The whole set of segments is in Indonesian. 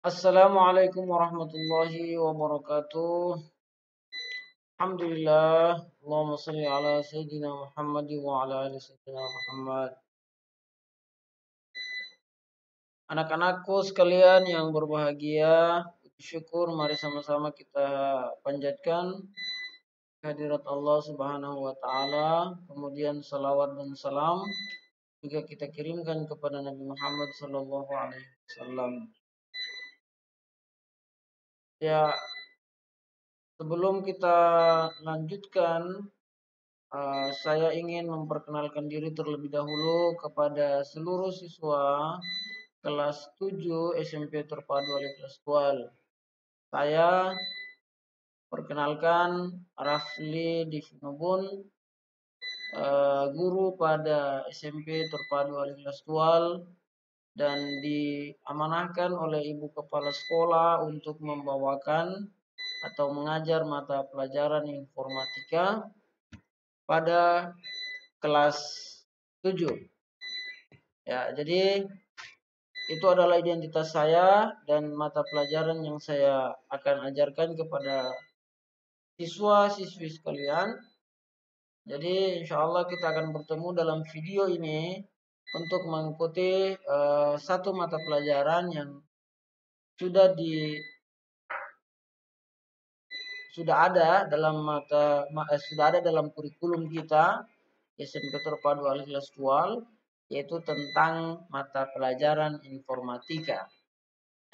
Assalamualaikum warahmatullahi wabarakatuh. Alhamdulillah. Allahumma salli ala Sayyidina Muhammad wa ala ali Sayyidina Muhammad. Anak-anakku sekalian yang berbahagia, syukur mari sama-sama kita panjatkan kehadirat Allah Subhanahu wa taala, kemudian salawat dan salam juga kita kirimkan kepada Nabi Muhammad sallallahu alaihi wasallam. Ya, sebelum kita lanjutkan, saya ingin memperkenalkan diri terlebih dahulu kepada seluruh siswa kelas 7 SMP Terpadu Al-Ikhlas Tual. Saya perkenalkan Rafli Divinobun, guru pada SMP Terpadu Al-Ikhlas Tual, dan diamanahkan oleh Ibu Kepala Sekolah untuk membawakan atau mengajar mata pelajaran informatika pada kelas 7. Ya, jadi itu adalah identitas saya dan mata pelajaran yang saya akan ajarkan kepada siswa-siswi sekalian. Jadi insya Allah kita akan bertemu dalam video ini untuk mengikuti satu mata pelajaran yang sudah ada dalam kurikulum kita SMP Terpadu Al-Ikhlas Tual, yaitu tentang mata pelajaran informatika.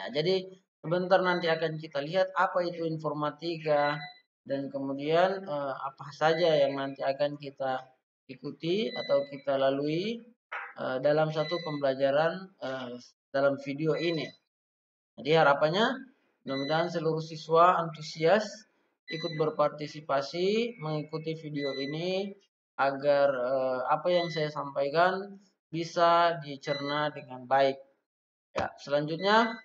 Nah, jadi sebentar nanti akan kita lihat apa itu informatika dan kemudian apa saja yang nanti akan kita ikuti atau kita lalui dalam satu pembelajaran dalam video ini. Jadi harapannya mudah-mudahan seluruh siswa antusias ikut berpartisipasi mengikuti video ini agar apa yang saya sampaikan bisa dicerna dengan baik. Ya, selanjutnya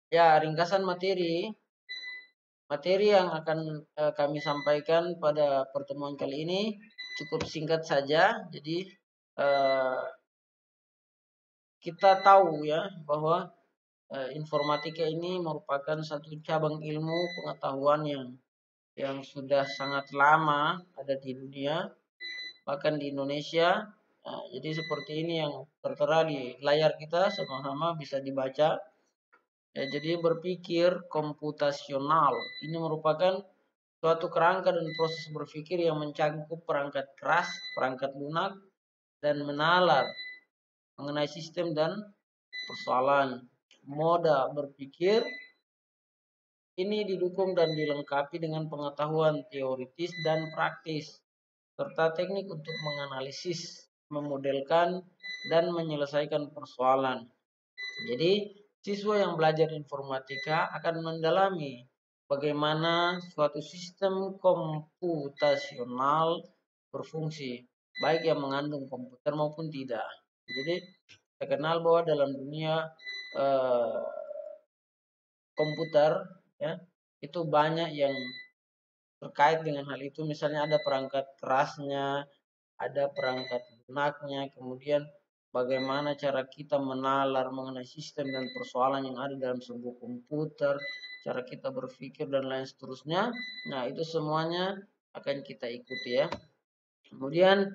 ya, ringkasan materi yang akan kami sampaikan pada pertemuan kali ini cukup singkat saja. Jadi kita tahu ya bahwa informatika ini merupakan satu cabang ilmu pengetahuan yang sudah sangat lama ada di dunia, bahkan di Indonesia. Jadi seperti ini yang tertera di layar kita, sama-sama bisa dibaca. Ya, jadi berpikir komputasional ini merupakan suatu kerangka dan proses berpikir yang mencakup perangkat keras, perangkat lunak, dan menalar mengenai sistem dan persoalan. Moda berpikir ini didukung dan dilengkapi dengan pengetahuan teoritis dan praktis, serta teknik untuk menganalisis, memodelkan, dan menyelesaikan persoalan. Jadi, siswa yang belajar informatika akan mendalami bagaimana suatu sistem komputasional berfungsi, baik yang mengandung komputer maupun tidak. Jadi, kita kenal bahwa dalam dunia komputer ya, itu banyak yang terkait dengan hal itu. Misalnya ada perangkat kerasnya, ada perangkat lunaknya, kemudian bagaimana cara kita menalar mengenai sistem dan persoalan yang ada dalam sebuah komputer, cara kita berpikir dan lain seterusnya. Nah, itu semuanya akan kita ikuti ya. Kemudian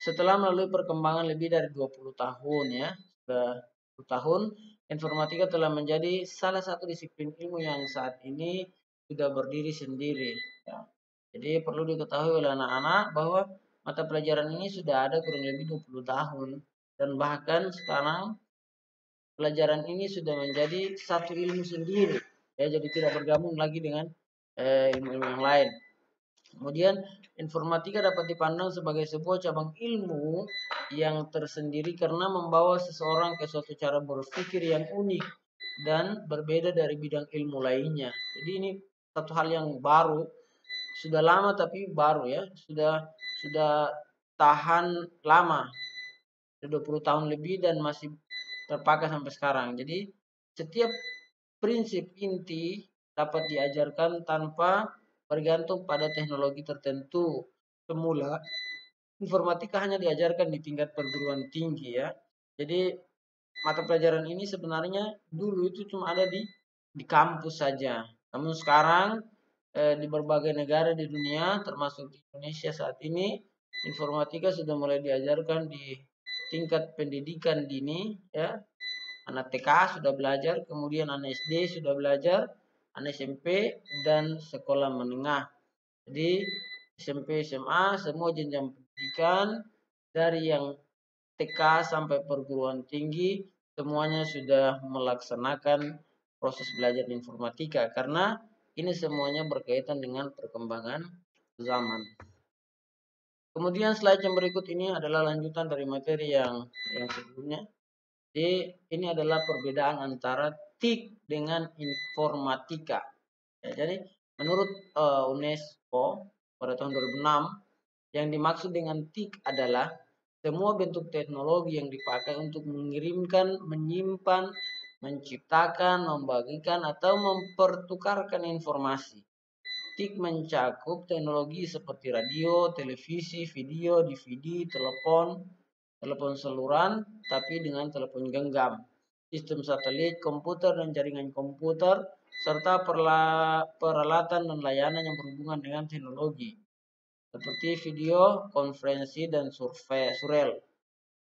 setelah melalui perkembangan lebih dari 20 tahun ya, sudah 20 tahun, informatika telah menjadi salah satu disiplin ilmu yang saat ini sudah berdiri sendiri. Ya. Jadi perlu diketahui oleh anak-anak bahwa mata pelajaran ini sudah ada kurang lebih 20 tahun. Dan bahkan sekarang pelajaran ini sudah menjadi satu ilmu sendiri. Ya, jadi tidak bergabung lagi dengan ilmu-ilmu yang lain. Kemudian informatika dapat dipandang sebagai sebuah cabang ilmu yang tersendiri karena membawa seseorang ke suatu cara berpikir yang unik dan berbeda dari bidang ilmu lainnya. Jadi ini satu hal yang baru, sudah lama tapi baru ya, sudah tahan lama, 20 tahun lebih dan masih terpakai sampai sekarang. Jadi setiap prinsip inti dapat diajarkan tanpa bergantung pada teknologi tertentu. Semula informatika hanya diajarkan di tingkat perguruan tinggi ya. Jadi mata pelajaran ini sebenarnya dulu itu cuma ada di kampus saja. Namun sekarang di berbagai negara di dunia, termasuk di Indonesia saat ini, informatika sudah mulai diajarkan di tingkat pendidikan dini, ya. Anak TK sudah belajar, kemudian anak SD sudah belajar, anak SMP dan sekolah menengah. Jadi SMP, SMA, semua jenjang pendidikan dari yang TK sampai perguruan tinggi semuanya sudah melaksanakan proses belajar informatika karena ini semuanya berkaitan dengan perkembangan zaman. Kemudian slide yang berikut ini adalah lanjutan dari materi yang sebelumnya. Jadi ini adalah perbedaan antara TIK dengan informatika. Ya, jadi menurut UNESCO pada tahun 2006 yang dimaksud dengan TIK adalah semua bentuk teknologi yang dipakai untuk mengirimkan, menyimpan, menciptakan, membagikan, atau mempertukarkan informasi. TIK mencakup teknologi seperti radio, televisi, video, DVD, telepon saluran, tapi dengan telepon genggam, sistem satelit, komputer dan jaringan komputer, serta peralatan dan layanan yang berhubungan dengan teknologi, seperti video, konferensi, dan surel.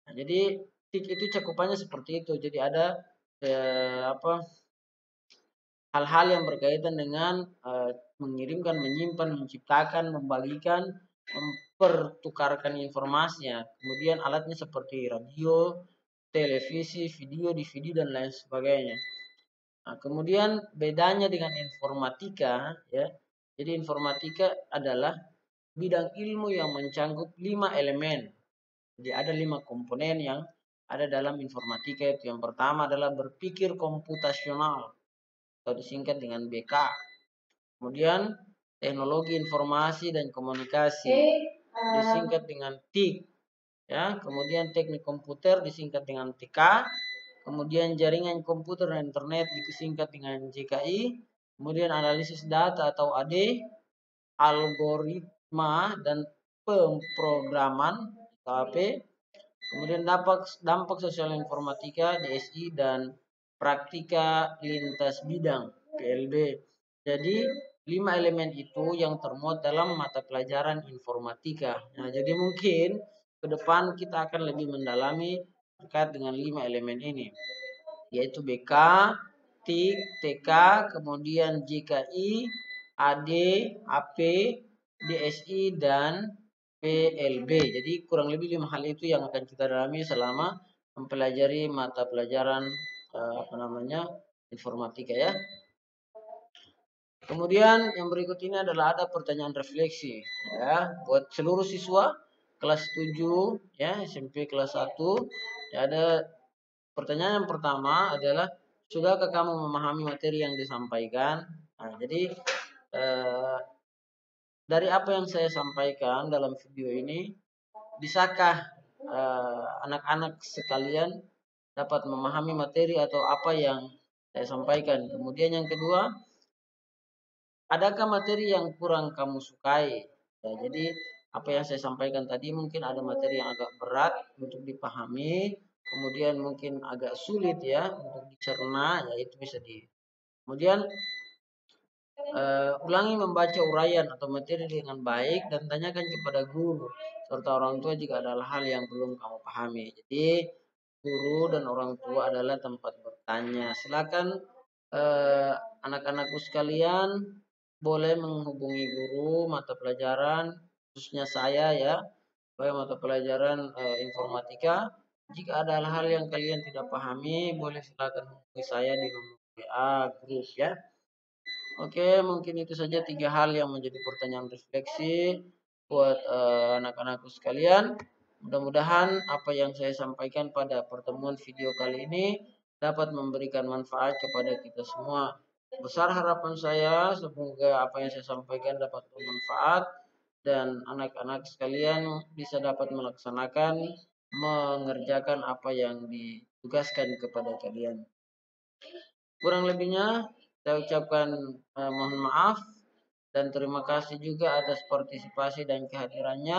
Nah, jadi TIK itu cakupannya seperti itu. Jadi ada hal-hal yang berkaitan dengan mengirimkan, menyimpan, menciptakan, membagikan, mempertukarkan informasinya. Kemudian alatnya seperti radio, televisi, video, DVD dan lain sebagainya. Nah, kemudian bedanya dengan informatika, ya. Jadi informatika adalah bidang ilmu yang mencangkup 5 elemen. Jadi ada 5 komponen yang ada dalam informatika. Itu yang pertama adalah berpikir komputasional atau disingkat dengan BK. Kemudian teknologi informasi dan komunikasi disingkat dengan TIK. Ya, kemudian teknik komputer disingkat dengan TK. Kemudian jaringan komputer dan internet disingkat dengan JKI. Kemudian analisis data atau AD, algoritma dan pemrograman (AP). Kemudian dampak sosial informatika DSI dan praktika lintas bidang PLB. Jadi 5 elemen itu yang termuat dalam mata pelajaran informatika. Nah, jadi mungkin ke depan kita akan lebih mendalami terkait dengan 5 elemen ini, yaitu BK, TIK, TK, kemudian JKI, AD, AP, DSI, dan PLB. Jadi kurang lebih 5 hal itu yang akan kita dalami selama mempelajari mata pelajaran informatika, ya. Kemudian yang berikut ini adalah ada pertanyaan refleksi, ya, buat seluruh siswa kelas 7, ya, SMP kelas 1. Ya, ada pertanyaan yang pertama adalah, sudahkah kamu memahami materi yang disampaikan? Nah, jadi dari apa yang saya sampaikan dalam video ini, bisakah anak-anak sekalian dapat memahami materi atau apa yang saya sampaikan? Kemudian yang kedua, adakah materi yang kurang kamu sukai? Ya, jadi apa yang saya sampaikan tadi mungkin ada materi yang agak berat untuk dipahami, kemudian mungkin agak sulit, ya, untuk dicerna, ya itu bisa di. Kemudian ulangi membaca uraian atau materi dengan baik dan tanyakan kepada guru serta orang tua jika ada hal yang belum kamu pahami. Jadi guru dan orang tua adalah tempat bertanya. Silakan anak-anakku sekalian boleh menghubungi guru mata pelajaran, khususnya saya, ya, sebagai mata pelajaran informatika. Jika ada hal-hal yang kalian tidak pahami, boleh silakan hubungi saya di nomor WA grup, ya. Oke, mungkin itu saja 3 hal yang menjadi pertanyaan refleksi buat anak-anakku sekalian. Mudah-mudahan apa yang saya sampaikan pada pertemuan video kali ini dapat memberikan manfaat kepada kita semua. Besar harapan saya semoga apa yang saya sampaikan dapat bermanfaat dan anak-anak sekalian bisa dapat melaksanakan, mengerjakan apa yang ditugaskan kepada kalian. Kurang lebihnya saya ucapkan mohon maaf dan terima kasih juga atas partisipasi dan kehadirannya.